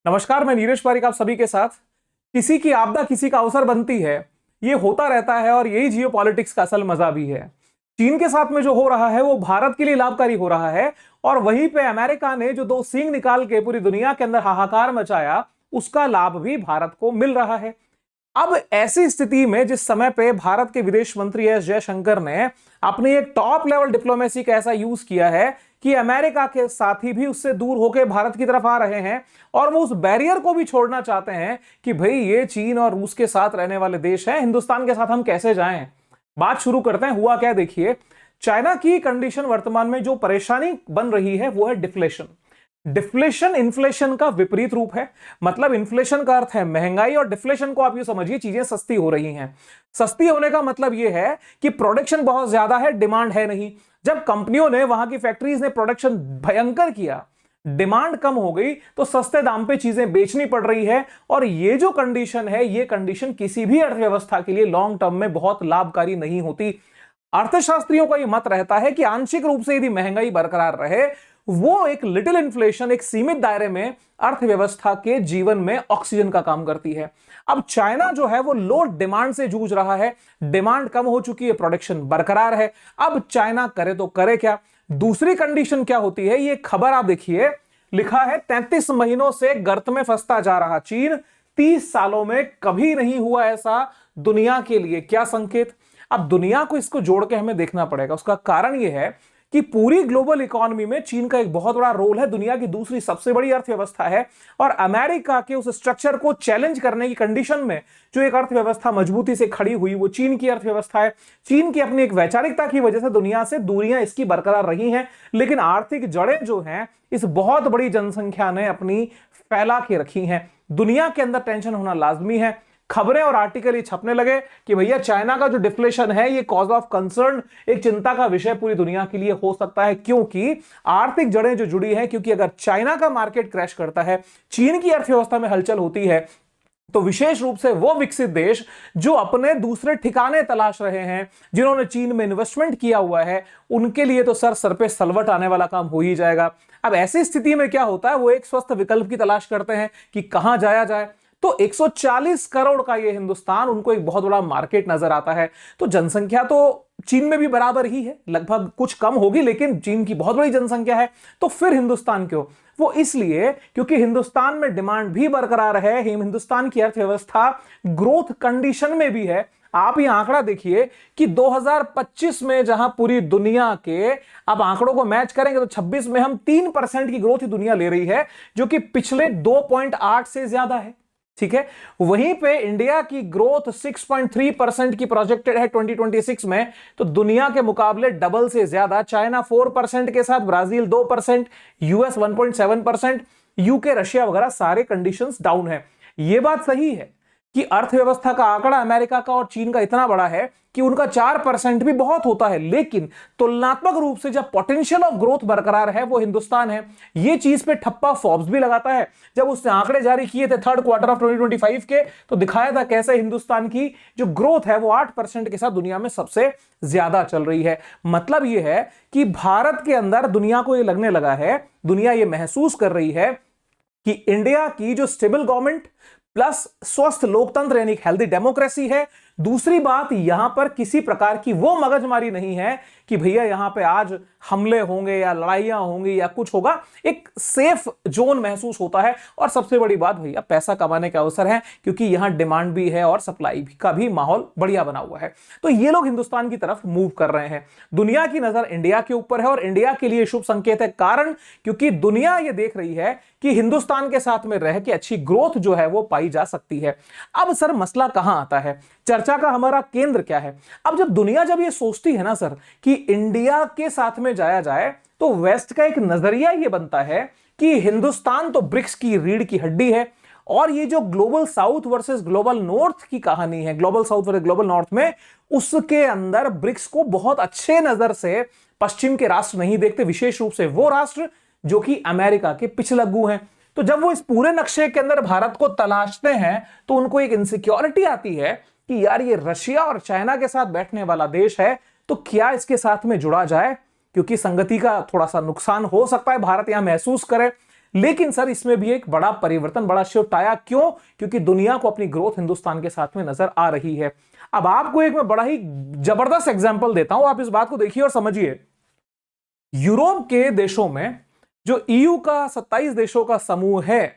नमस्कार, मैं नीरज पारिक आप सभी के साथ। किसी की आपदा किसी का अवसर बनती है, ये होता रहता है और यही जियोपॉलिटिक्स का असल मजा भी है। चीन के साथ में जो हो रहा है वो भारत के लिए लाभकारी हो रहा है और वहीं पे अमेरिका ने जो दो सींग निकाल के पूरी दुनिया के अंदर हाहाकार मचाया, उसका लाभ भी भारत को मिल रहा है। अब ऐसी स्थिति में जिस समय पे भारत के विदेश मंत्री एस जयशंकर ने अपनी एक टॉप लेवल डिप्लोमेसी का ऐसा यूज किया है कि अमेरिका के साथी भी उससे दूर होकर भारत की तरफ आ रहे हैं और वो उस बैरियर को भी छोड़ना चाहते हैं कि भाई ये चीन और रूस के साथ रहने वाले देश हैं, हिंदुस्तान के साथ हम कैसे जाएं। बात शुरू करते हैं। हुआ क्या देखिए, चाइना की कंडीशन वर्तमान में जो परेशानी बन रही है वो है डिफ्लेशन। डिफ्लेशन इन्फ्लेशन का विपरीत रूप है। मतलब इन्फ्लेशन का अर्थ है महंगाई और डिफ्लेशन को आप ये समझिए चीजें सस्ती हो रही हैं। सस्ती होने का मतलब ये है कि प्रोडक्शन बहुत ज्यादा है, डिमांड है नहीं। जब कंपनियों ने, वहां की फैक्ट्रीज ने प्रोडक्शन भयंकर किया, डिमांड कम हो गई, तो सस्ते दाम पे चीजें बेचनी पड़ रही है। और ये जो कंडीशन है, ये कंडीशन किसी भी अर्थव्यवस्था के लिए लॉन्ग टर्म में बहुत लाभकारी नहीं होती। अर्थशास्त्रियों का यह मत रहता है कि आंशिक रूप से यदि महंगाई बरकरार रहे, वो एक लिटिल इन्फ्लेशन, एक सीमित दायरे में अर्थव्यवस्था के जीवन में ऑक्सीजन का काम करती है। अब चाइना जो है वो लो डिमांड से जूझ रहा है, डिमांड कम हो चुकी है, प्रोडक्शन बरकरार है। अब चाइना करे तो करे क्या। दूसरी कंडीशन क्या होती है, ये खबर आप देखिए, लिखा है 33 महीनों से गर्त में फंसता जा रहा चीन, 30 सालों में कभी नहीं हुआ ऐसा। दुनिया के लिए क्या संकेत। अब दुनिया को इसको जोड़ के हमें देखना पड़ेगा। उसका कारण यह है कि पूरी ग्लोबल इकोनॉमी में चीन का एक बहुत बड़ा रोल है, दुनिया की दूसरी सबसे बड़ी अर्थव्यवस्था है और अमेरिका के उस स्ट्रक्चर को चैलेंज करने की कंडीशन में जो एक अर्थव्यवस्था मजबूती से खड़ी हुई वो चीन की अर्थव्यवस्था है। चीन की अपनी एक वैचारिकता की वजह से दुनिया से दूरियां इसकी बरकरार रही हैं, लेकिन आर्थिक जड़ें जो हैं इस बहुत बड़ी जनसंख्या ने अपनी फैला के रखी हैं। दुनिया के अंदर टेंशन होना लाजमी है। खबरें और आर्टिकल ये छपने लगे कि भैया चाइना का जो डिफ्लेशन है ये कॉज ऑफ कंसर्न, एक चिंता का विषय पूरी दुनिया के लिए हो सकता है, क्योंकि आर्थिक जड़ें जो जुड़ी हैं। क्योंकि अगर चाइना का मार्केट क्रैश करता है, चीन की अर्थव्यवस्था में हलचल होती है, तो विशेष रूप से वो विकसित देश जो अपने दूसरे ठिकाने तलाश रहे हैं, जिन्होंने चीन में इन्वेस्टमेंट किया हुआ है, उनके लिए तो सर पे सलवट आने वाला काम हो ही जाएगा। अब ऐसी स्थिति में क्या होता है, वो एक स्वस्थ विकल्प की तलाश करते हैं कि कहां जाया जाए। तो 140 करोड़ का ये हिंदुस्तान उनको एक बहुत बड़ा मार्केट नजर आता है। तो जनसंख्या तो चीन में भी बराबर ही है, लगभग कुछ कम होगी, लेकिन चीन की बहुत बड़ी जनसंख्या है। तो फिर हिंदुस्तान क्यों? वो इसलिए क्योंकि हिंदुस्तान में डिमांड भी बरकरार है, हिंदुस्तान की अर्थव्यवस्था ग्रोथ कंडीशन में भी है। आप ये आंकड़ा देखिए कि 2025 में जहां पूरी दुनिया के, अब आंकड़ों को मैच करेंगे तो 26 में हम 3% की ग्रोथ ही दुनिया ले रही है, जो कि पिछले 2.8 से ज्यादा है। ठीक है, वहीं पे इंडिया की ग्रोथ 6.3% की प्रोजेक्टेड है 2026 में, तो दुनिया के मुकाबले डबल से ज्यादा। चाइना 4% के साथ, ब्राजील 2%, यूएस 1.7%, यूके, रशिया वगैरह सारे कंडीशंस डाउन है। यह बात सही है कि अर्थव्यवस्था का आंकड़ा अमेरिका का और चीन का इतना बड़ा है कि उनका 4% भी बहुत होता है, लेकिन तुलनात्मक रूप से जब पोटेंशियल ऑफ ग्रोथ बरकरार है वो हिंदुस्तान है। ये चीज पे ठप्पा फोर्ब्स भी लगाता है। जब उसने आंकड़े जारी किए थे थर्ड क्वार्टर ऑफ 2025 के, तो दिखाया था कैसे हिंदुस्तान की जो ग्रोथ है वो 8% के साथ दुनिया में सबसे ज्यादा चल रही है। मतलब ये है कि भारत के अंदर दुनिया को ये लगने लगा है, दुनिया ये महसूस कर रही है कि इंडिया की जो स्टेबल गवर्नमेंट प्लस स्वस्थ लोकतंत्र यानी हेल्दी डेमोक्रेसी है। दूसरी बात, यहां पर किसी प्रकार की वो मगजमारी नहीं है कि भैया यहां पे आज हमले होंगे या लड़ाइयां होंगी या कुछ होगा। एक सेफ जोन महसूस होता है। और सबसे बड़ी बात, भैया पैसा कमाने का अवसर है, क्योंकि यहां डिमांड भी है और सप्लाई का भी माहौल बढ़िया बना हुआ है। तो ये लोग हिंदुस्तान की तरफ मूव कर रहे हैं। दुनिया की नजर इंडिया के ऊपर है और इंडिया के लिए शुभ संकेत है। कारण, क्योंकि दुनिया ये देख रही है कि हिंदुस्तान के साथ में रह के अच्छी ग्रोथ जो है वो पाई जा सकती है। अब सर मसला कहां आता है, चर्चा का हमारा केंद्र क्या है? अब जब दुनिया जब ये सोचती है ना सर कि इंडिया के साथ में जाया जाए, तो वेस्ट का एक नजरिया ये बनता है कि हिंदुस्तान तो ब्रिक्स की रीढ़ की हड्डी है और ये जो global south versus global north की कहानी है, global south versus global north में, उसके अंदर ब्रिक्स को बहुत अच्छे नजर से पश्चिम के राष्ट्र नहीं देखते, विशेष रूप से वो राष्ट्र जो कि अमेरिका के पिछलग्गू हैं। तो जब वो इस पूरे नक्शे के अंदर भारत को तलाशते हैं, तो उनको एक इनसिक्योरिटी आती है कि यार ये रशिया और चाइना के साथ बैठने वाला देश है, तो क्या इसके साथ में जुड़ा जाए, क्योंकि संगति का थोड़ा सा नुकसान हो सकता है, भारत यहां महसूस करे। लेकिन सर इसमें भी एक बड़ा परिवर्तन, बड़ा शिफ्ट आया। क्यों? क्योंकि दुनिया को अपनी ग्रोथ हिंदुस्तान के साथ में नजर आ रही है। अब आपको एक मैं बड़ा ही जबरदस्त एग्जांपल देता हूं, आप इस बात को देखिए और समझिए। यूरोप के देशों में जो ईयू का 27 देशों का समूह है,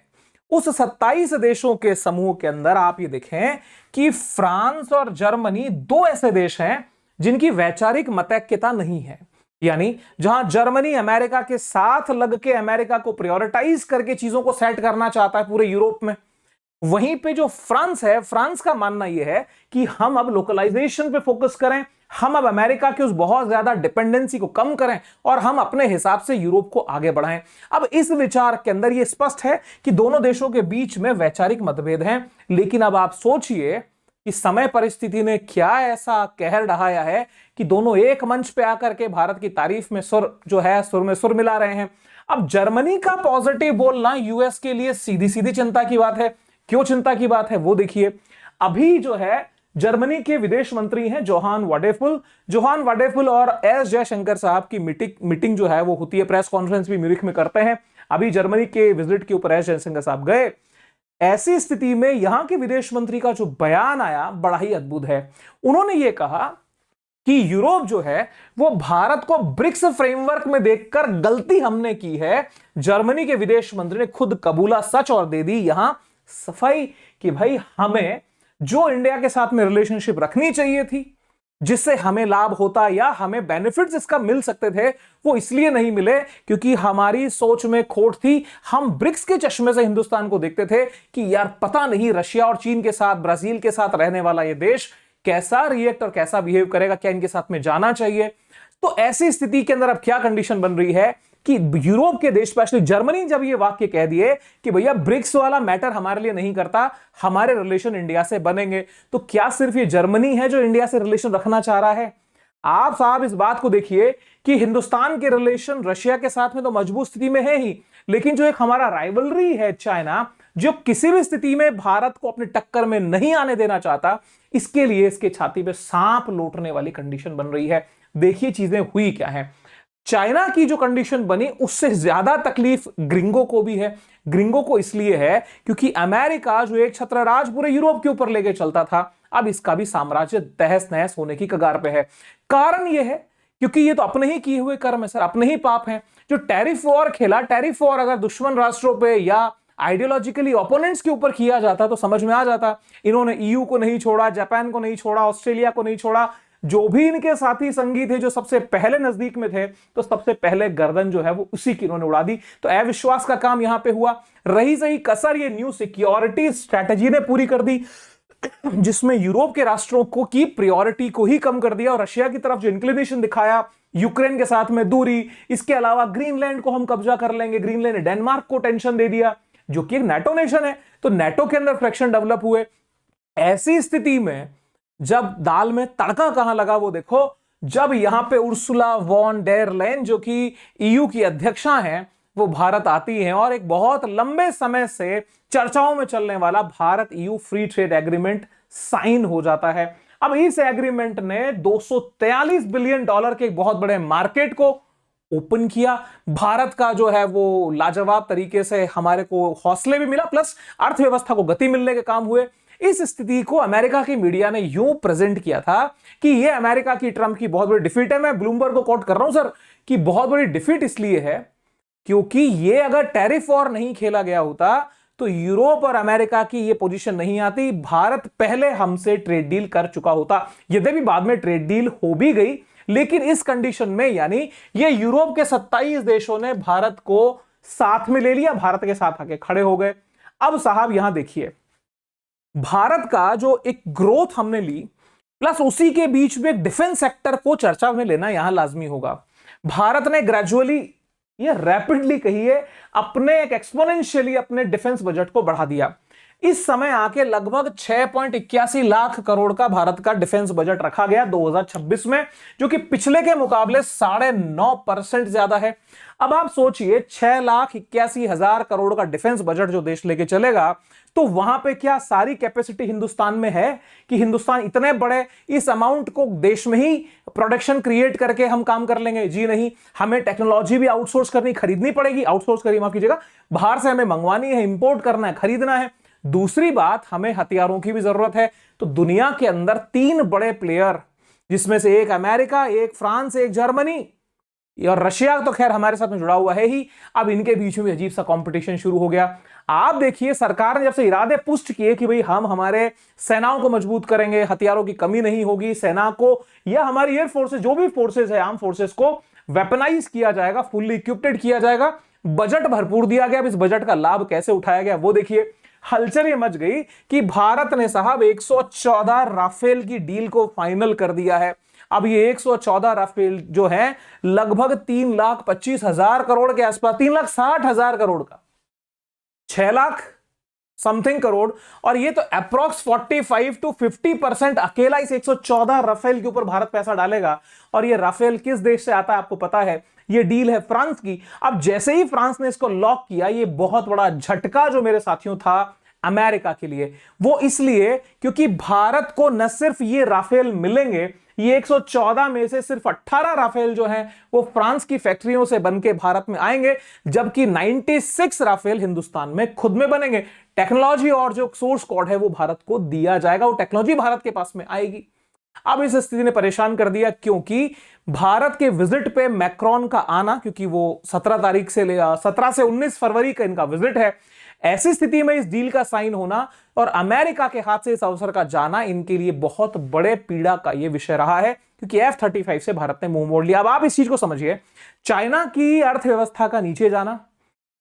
उस 27 देशों के समूह के अंदर आप ये देखें कि फ्रांस और जर्मनी दो ऐसे देश हैं जिनकी वैचारिक मतैक्यता नहीं है। यानी जहां जर्मनी अमेरिका के साथ लग के अमेरिका को प्रायोरिटाइज करके चीजों को सेट करना चाहता है पूरे यूरोप में, वहीं पे जो फ्रांस है, फ्रांस का मानना यह है कि हम अब लोकलाइजेशन पे फोकस करें, हम अब अमेरिका की उस बहुत ज्यादा डिपेंडेंसी को कम करें और हम अपने हिसाब से यूरोप को आगे बढ़ाएं। अब इस विचार के अंदर यह स्पष्ट है कि दोनों देशों के बीच में वैचारिक मतभेद हैं, लेकिन अब आप सोचिए कि समय परिस्थिति ने क्या ऐसा कहर ढहाया है कि दोनों एक मंच पे आकर के भारत की तारीफ में सुर जो है सुर में सुर मिला रहे हैं। अब जर्मनी का पॉजिटिव बोलना यूएस के लिए सीधी सीधी चिंता की बात है। क्यों चिंता की बात है वो देखिए। अभी जो है जर्मनी के विदेश मंत्री हैं जोहान वाडेफुल और एस जयशंकर साहब की मीटिंग जो है वो होती है, प्रेस कॉन्फ्रेंस भी म्यूनिख में करते हैं। अभी जर्मनी के विजिट के ऊपर एस जयशंकर साहब गए। ऐसी स्थिति में यहां के विदेश मंत्री का जो बयान आया बड़ा ही अद्भुत है। उन्होंने ये कहा कि यूरोप जो है वो भारत को ब्रिक्स फ्रेमवर्क में देखकर गलती हमने की है। जर्मनी के विदेश मंत्री ने खुद कबूला सच और दे दी यहां सफाई कि भाई हमें जो इंडिया के साथ में रिलेशनशिप रखनी चाहिए थी, जिससे हमें लाभ होता या हमें बेनिफिट्स इसका मिल सकते थे, वो इसलिए नहीं मिले क्योंकि हमारी सोच में खोट थी। हम ब्रिक्स के चश्मे से हिंदुस्तान को देखते थे कि यार पता नहीं रशिया और चीन के साथ, ब्राजील के साथ रहने वाला ये देश कैसा रिएक्ट और कैसा बिहेव करेगा, क्या इनके साथ में जाना चाहिए। तो ऐसी स्थिति के अंदर अब क्या कंडीशन बन रही है कि यूरोप के देश, स्पेशली जर्मनी जब ये वाक्य कह दिए कि भैया ब्रिक्स वाला मैटर हमारे लिए नहीं करता, हमारे रिलेशन इंडिया से बनेंगे, तो क्या सिर्फ ये जर्मनी है जो इंडिया से रिलेशन रखना चाह रहा है? आप साहब इस बात को देखिए कि हिंदुस्तान के रिलेशन रशिया के साथ में तो मजबूत स्थिति में है ही, लेकिन जो एक हमारा राइवलरी है चाइना, जो किसी भी स्थिति में भारत को अपनी टक्कर में नहीं आने देना चाहता, इसके लिए इसके छाती पे सांप लौटने वाली कंडीशन बन रही है। देखिए चीजें हुई क्या है। चाइना की जो कंडीशन बनी उससे ज्यादा तकलीफ ग्रिंगो को भी है। ग्रिंगो को इसलिए है क्योंकि अमेरिका जो एक छत्रराज पूरे यूरोप के ऊपर लेके चलता था, अब इसका भी साम्राज्य तहस नहस होने की कगार पे है। कारण यह है क्योंकि ये तो अपने ही किए हुए कर्म है सर, अपने ही पाप हैं। जो टैरिफ वॉर खेला, टैरिफ वॉर अगर दुश्मन राष्ट्रों पे या आइडियोलॉजिकली ओपोनेंट्स के ऊपर किया जाता तो समझ में आ जाता। इन्होंने ईयू को नहीं छोड़ा, जापान को नहीं छोड़ा, ऑस्ट्रेलिया को नहीं छोड़ा, जो भी इनके साथी संगी थे जो सबसे पहले नजदीक में थे, तो सबसे पहले गर्दन जो है वो उसी की इन्होंने उड़ा दी। तो अविश्वास का काम यहां पे हुआ। रही सही कसर ये न्यू सिक्योरिटी स्ट्रैटेजी ने पूरी कर दी, जिसमें यूरोप के राष्ट्रों को की प्रायोरिटी को ही कम कर दिया और रशिया की तरफ जो इंक्लिनेशन दिखाया, यूक्रेन के साथ में दूरी, इसके अलावा ग्रीनलैंड को हम कब्जा कर लेंगे, ग्रीनलैंड ने डेनमार्क को टेंशन दे दिया जो कि एक नेटो नेशन है, तो नेटो के अंदर फ्रैक्शन डेवलप हुए। ऐसी स्थिति में जब दाल में तड़का कहां लगा वो देखो, जब यहां पे उर्सुला वॉन डेर लेyen जो कि ईयू की अध्यक्षा हैं वो भारत आती हैं और एक बहुत लंबे समय से चर्चाओं में चलने वाला Bharat EU free trade agreement sign हो जाता है। अब इस एग्रीमेंट ने $243 बिलियन के एक बहुत बड़े मार्केट को ओपन किया। भारत का जो है वो लाजवाब तरीके से हमारे को हौसले भी मिला, प्लस अर्थव्यवस्था को गति मिलने के काम हुए। इस स्थिति को अमेरिका की मीडिया ने यूं प्रेजेंट किया था कि यह अमेरिका की ट्रंप की बहुत बड़ी डिफीट है। मैं ब्लूमबर्ग को कोट कर रहा हूं सर कि बहुत बड़ी डिफीट इसलिए है क्योंकि यह अगर टैरिफ वॉर नहीं खेला गया होता तो यूरोप और अमेरिका की यह पोजीशन नहीं आती। भारत पहले हमसे ट्रेड डील कर चुका होता, यद्यपि बाद में ट्रेड डील हो भी गई, लेकिन इस कंडीशन में यानी ये यूरोप के 27 देशों ने भारत को साथ में ले लिया, भारत के साथ आके खड़े हो गए। अब साहब यहां देखिए, भारत का जो एक ग्रोथ हमने ली, प्लस उसी के बीच में डिफेंस सेक्टर को चर्चा में लेना यहां लाजमी होगा। भारत ने ग्रेजुअली, ये रैपिडली कहिए, अपने एक एक्सपोनेंशियली अपने डिफेंस बजट को बढ़ा दिया। इस समय आके लगभग 6.81 लाख करोड़ का भारत का डिफेंस बजट रखा गया 2026 में, जो कि पिछले के मुकाबले 9.5% ज्यादा है। अब आप सोचिए 6,81,000 करोड़ का डिफेंस बजट जो देश लेके चलेगा, तो वहां पे क्या सारी कैपेसिटी हिंदुस्तान में है कि हिंदुस्तान इतने बड़े इस अमाउंट को देश में ही प्रोडक्शन क्रिएट करके हम काम कर लेंगे? जी नहीं, हमें टेक्नोलॉजी भी आउटसोर्स करनी खरीदनी पड़ेगी, आउटसोर्स करिए माफ कीजिएगा, बाहर से हमें मंगवानी है, इंपोर्ट करना है, खरीदना है। दूसरी बात, हमें हथियारों की भी जरूरत है। तो दुनिया के अंदर 3 बड़े प्लेयर, जिसमें से एक अमेरिका, एक फ्रांस, एक जर्मनी और रशिया तो खैर हमारे साथ में जुड़ा हुआ है ही, अब इनके बीच में अजीब सा कंपटीशन शुरू हो गया। आप देखिए सरकार ने जब से इरादे पुष्ट किए कि भाई हम हमारे सेनाओं को मजबूत करेंगे, हथियारों की कमी नहीं होगी, सेना को या हमारी एयर फोर्सेस जो भी फोर्सेस है आर्म फोर्सेस को वेपनाइज किया जाएगा, फुल्ली इक्विप्ड किया जाएगा, बजट भरपूर दिया गया। अब इस बजट का लाभ कैसे उठाया गया वो देखिए। हलचल ये मच गई कि भारत ने साहब 114 राफेल की डील को फाइनल कर दिया है। अब ये 114 राफेल जो है लगभग 3,25,000 करोड़ के आसपास, 3,60,000 करोड़ का 6 लाख समथिंग करोड़, और ये तो अप्रोक्स 45 to 50% अकेला इस 114 राफेल के ऊपर भारत पैसा डालेगा। और ये राफेल किस देश से आता है आपको पता है? ये डील है फ्रांस की। अब जैसे ही फ्रांस ने इसको लॉक किया, ये बहुत बड़ा झटका जो मेरे साथियों था अमेरिका के लिए, वो इसलिए क्योंकि भारत को न सिर्फ ये राफेल मिलेंगे, ये 114 में से सिर्फ 18 राफेल जो हैं वो फ्रांस की फैक्ट्रियों से बनके भारत में आएंगे, जबकि 96 राफेल हिंदुस्तान में खुद में बनेंगे। टेक्नोलॉजी और जो सोर्स कोड है वो भारत को दिया जाएगा, वो टेक्नोलॉजी भारत के पास में आएगी। अब इस स्थिति ने परेशान कर दिया, क्योंकि भारत के विजिट पे मैक्रोन का आना, क्योंकि वो 17 से 19 फरवरी का इनका विजिट है, ऐसी स्थिति में इस डील का साइन होना और अमेरिका के हाथ से इस अवसर का जाना इनके लिए बहुत बड़े पीड़ा का यह विषय रहा है, क्योंकि F-35 से भारत ने मुंह मोड़ लिया। अब आप इस चीज को समझिए, चाइना की अर्थव्यवस्था का नीचे जाना,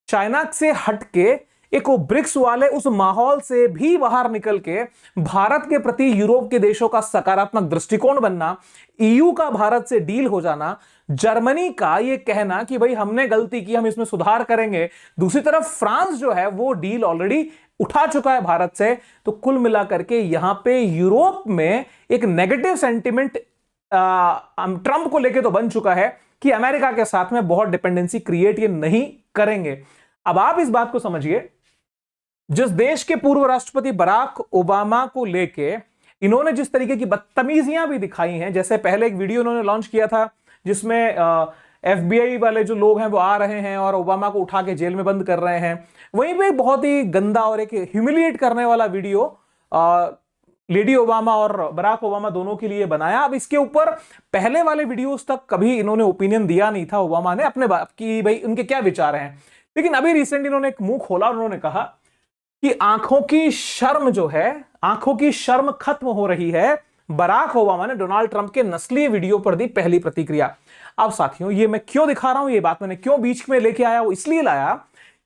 चाइना से हटके एक ब्रिक्स वाले उस माहौल से भी बाहर निकल के भारत के प्रति यूरोप के देशों का सकारात्मक दृष्टिकोण बनना, ईयू का भारत से डील हो जाना, जर्मनी का ये कहना कि भाई हमने गलती की, हम इसमें सुधार करेंगे, दूसरी तरफ फ्रांस जो है वो डील ऑलरेडी उठा चुका है भारत से। तो कुल मिलाकर के यहां पे यूरोप में एक नेगेटिव सेंटिमेंट ट्रंप को लेके तो बन चुका है कि अमेरिका के साथ में बहुत डिपेंडेंसी क्रिएट ये नहीं करेंगे। अब आप इस बात को समझिए, जिस देश के पूर्व राष्ट्रपति बराक ओबामा को लेके इन्होंने जिस तरीके की बदतमीजियां भी दिखाई हैं, जैसे पहले एक वीडियो इन्होंने लॉन्च किया था जिसमें FBI वाले जो लोग हैं वो आ रहे हैं और ओबामा को उठा के जेल में बंद कर रहे हैं, वहीं पे बहुत ही गंदा और एक ह्यूमिलिएट करने वाला वीडियो लेडी ओबामा और बराक ओबामा दोनों के लिए बनाया। अब इसके ऊपर पहले वाले वीडियोस तक कभी इन्होंने ओपिनियन दिया नहीं था ओबामा ने अपने बाप की, भाई उनके क्या विचार हैं, लेकिन अभी रिसेंटली इन्होंने एक मुंह खोला और उन्होंने कहा कि आंखों की शर्म जो है, आंखों की शर्म खत्म हो रही है। बराक ओबामा ने डोनाल्ड ट्रंप के नस्लीय वीडियो पर दी पहली प्रतिक्रिया। अब साथियों, ये मैं क्यों दिखा रहा हूं, ये बात मैंने क्यों बीच में लेके आया, वो इसलिए लाया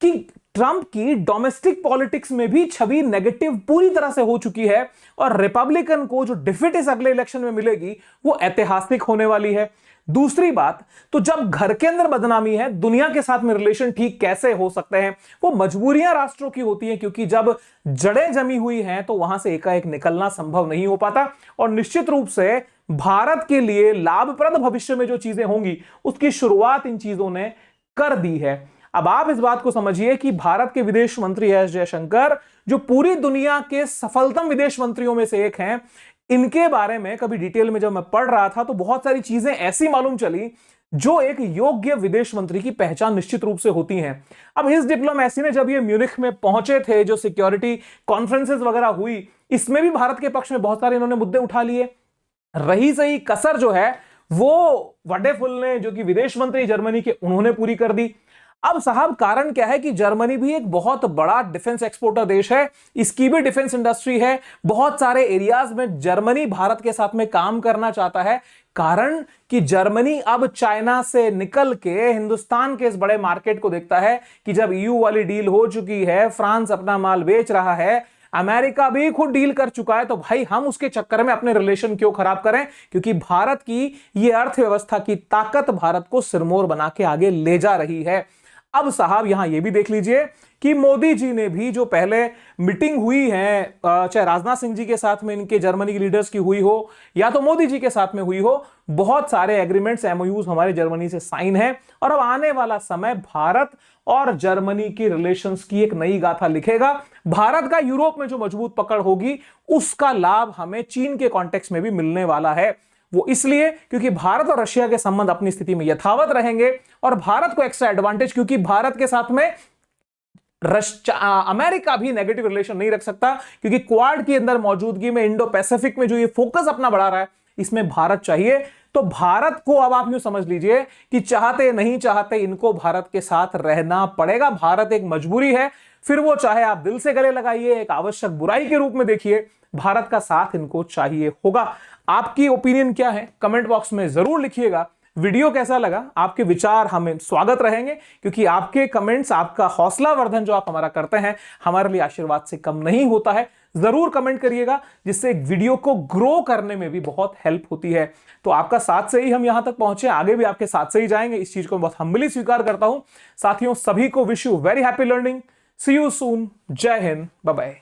कि ट्रंप की डोमेस्टिक पॉलिटिक्स में भी छवि नेगेटिव पूरी तरह से हो चुकी है और रिपब्लिकन को जो डिफिट इस अगले इलेक्शन में मिलेगी वो ऐतिहासिक होने वाली है। दूसरी बात, तो जब घर के अंदर बदनामी है, दुनिया के साथ में रिलेशन ठीक कैसे हो सकते हैं? वो मजबूरियां राष्ट्रों की होती हैं, क्योंकि जब जड़ें जमी हुई हैं तो वहां से एकाएक निकलना संभव नहीं हो पाता। और निश्चित रूप से भारत के लिए लाभप्रद भविष्य में जो चीजें होंगी उसकी शुरुआत इन चीजों ने कर दी है। अब आप इस बात को समझिए कि भारत के विदेश मंत्री एस जयशंकर, जो पूरी दुनिया के सफलतम विदेश मंत्रियों में से एक हैं, इनके बारे में कभी डिटेल में जब मैं पढ़ रहा था तो बहुत सारी चीजें ऐसी मालूम चली जो एक योग्य विदेश मंत्री की पहचान निश्चित रूप से होती हैं। अब इस डिप्लोमेसी ने जब ये म्यूनिख में पहुंचे थे, जो सिक्योरिटी कॉन्फ्रेंसेस वगैरह हुई, इसमें भी भारत के पक्ष में बहुत सारे इन्होंने मुद्दे उठा लिए। रही सही कसर जो है वो वडेफुल ने, जो कि विदेश मंत्री जर्मनी के, उन्होंने पूरी कर दी। अब साहब कारण क्या है कि जर्मनी भी एक बहुत बड़ा डिफेंस एक्सपोर्टर देश है, इसकी भी डिफेंस इंडस्ट्री है, बहुत सारे एरियाज में जर्मनी भारत के साथ में काम करना चाहता है। कारण कि जर्मनी अब चाइना से निकल के हिंदुस्तान के इस बड़े मार्केट को देखता है कि जब ईयू वाली डील हो चुकी है, फ्रांस अपना माल बेच रहा है, अमेरिका भी खुद डील कर चुका है, तो भाई हम उसके चक्कर में अपने रिलेशन क्यों खराब करें? क्योंकि भारत की ये अर्थव्यवस्था की ताकत भारत को सिरमौर बना के आगे ले जा रही है। अब साहब यहां यह भी देख लीजिए कि मोदी जी ने भी जो पहले मीटिंग हुई है, चाहे राजनाथ सिंह जी के साथ में इनके जर्मनी के लीडर्स की हुई हो या तो मोदी जी के साथ में हुई हो, बहुत सारे एग्रीमेंट्स, एमओयूज हमारे जर्मनी से साइन है। और अब आने वाला समय भारत और जर्मनी की रिलेशंस की एक नई गाथा लिखेगा। भारत का यूरोप में जो मजबूत पकड़ होगी उसका लाभ हमें चीन के कॉन्टेक्स्ट में भी मिलने वाला है। वो इसलिए क्योंकि भारत और रशिया के संबंध अपनी स्थिति में यथावत रहेंगे और भारत को एक्स्ट्रा एडवांटेज, क्योंकि भारत के साथ में अमेरिका भी नेगेटिव रिलेशन नहीं रख सकता, क्योंकि क्वाड के अंदर मौजूदगी में इंडो पैसिफिक में जो ये फोकस अपना बढ़ा रहा है इसमें भारत चाहिए। तो भारत को अब आप यूं समझ लीजिए कि चाहते नहीं चाहते इनको भारत के साथ रहना पड़ेगा। भारत एक मजबूरी है, फिर वो चाहे आप दिल से गले लगाइए, एक आवश्यक बुराई के रूप में देखिए, भारत का साथ इनको चाहिए होगा। आपकी ओपिनियन क्या है कमेंट बॉक्स में जरूर लिखिएगा। वीडियो कैसा लगा, आपके विचार हमें स्वागत रहेंगे, क्योंकि आपके कमेंट्स, आपका हौसला वर्धन जो आप हमारा करते हैं, हमारे लिए आशीर्वाद से कम नहीं होता है। जरूर कमेंट करिएगा, जिससे वीडियो को ग्रो करने में भी बहुत हेल्प होती है। तो आपका साथ से ही हम यहां तक पहुंचे, आगे भी आपके साथ से ही जाएंगे, इस चीज को बहुत हम्बली स्वीकार करता हूं। साथियों, सभी को wish you very happy learning. See you soon. जय हिंद, बाय बाय।